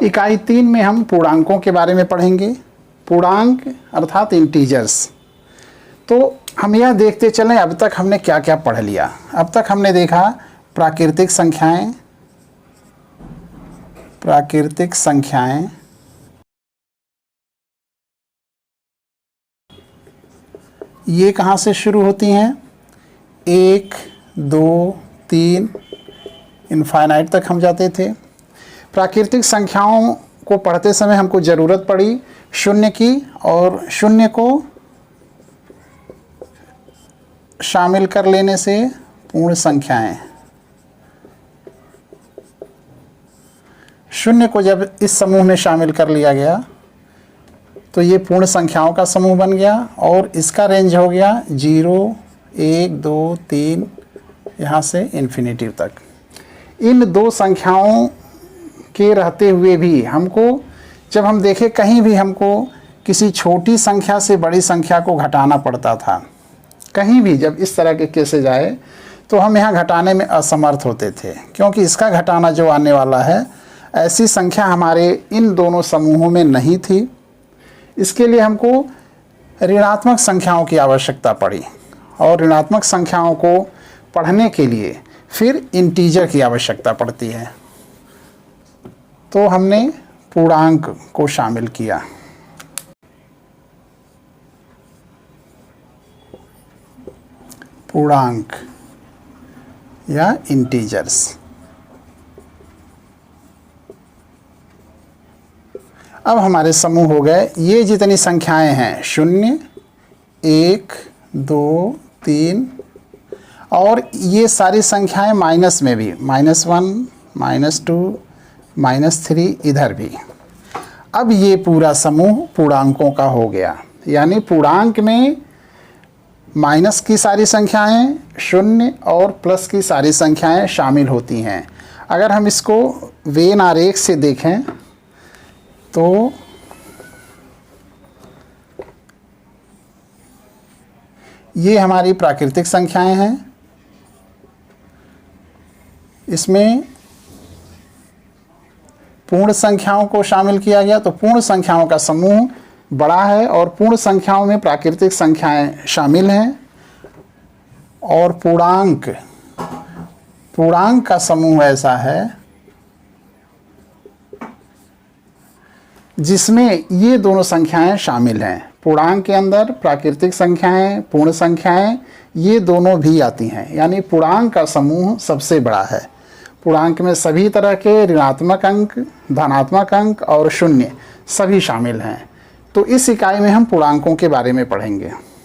इकाई 3 में हम पूर्णांकों के बारे में पढ़ेंगे। पूर्णांक अर्थात इंटीजर्स। तो हम यह देखते चलें अब तक हमने क्या क्या पढ़ लिया। अब तक हमने देखा प्राकृतिक संख्याएं, प्राकृतिक संख्याएं, ये कहाँ से शुरू होती हैं? 1, 2, 3 इनफाइनाइट तक हम जाते थे। प्राकृतिक संख्याओं को पढ़ते समय हमको ज़रूरत पड़ी शून्य की, और शून्य को शामिल कर लेने से पूर्ण संख्याएं। शून्य को जब इस समूह में शामिल कर लिया गया तो ये पूर्ण संख्याओं का समूह बन गया, और इसका रेंज हो गया 0, 1, 2, 3 यहाँ से इन्फिनिटी तक। इन दो संख्याओं के रहते हुए भी हमको, जब हम देखें कहीं भी हमको किसी छोटी संख्या से बड़ी संख्या को घटाना पड़ता था, कहीं भी जब इस तरह के केसेज आए तो हम यहाँ घटाने में असमर्थ होते थे, क्योंकि इसका घटाना जो आने वाला है ऐसी संख्या हमारे इन दोनों समूहों में नहीं थी। इसके लिए हमको ऋणात्मक संख्याओं की आवश्यकता पड़ी, और ऋणात्मक संख्याओं को पढ़ने के लिए फिर इंटीजर की आवश्यकता पड़ती है। तो हमने पूर्णांक को शामिल किया। पूर्णांक या इंटीजर्स। अब हमारे समूह हो गए, ये जितनी संख्याएं हैं 0, 1, 2, 3, और ये सारी संख्याएं माइनस में भी, -1, -2, -3 इधर भी। अब ये पूरा समूह पूर्णांकों का हो गया, यानी पूर्णांक में माइनस की सारी संख्याएं, 0 और प्लस की सारी संख्याएं शामिल होती हैं। अगर हम इसको वेन आरेख से देखें तो ये हमारी प्राकृतिक संख्याएं हैं। इसमें पूर्ण संख्याओं को शामिल किया गया, तो पूर्ण संख्याओं का समूह बड़ा है, और पूर्ण संख्याओं में प्राकृतिक संख्याएं शामिल हैं। और पूर्णांक का समूह ऐसा है जिसमें ये दोनों संख्याएं शामिल हैं। पूर्णांक के अंदर प्राकृतिक संख्याएं, पूर्ण संख्याएं, ये दोनों भी आती हैं, यानी पूर्णांक का समूह सबसे बड़ा है। पूर्णांक में सभी तरह के ऋणात्मक अंक, धनात्मक अंक और शून्य सभी शामिल हैं। तो इस इकाई में हम पूर्णांकों के बारे में पढ़ेंगे।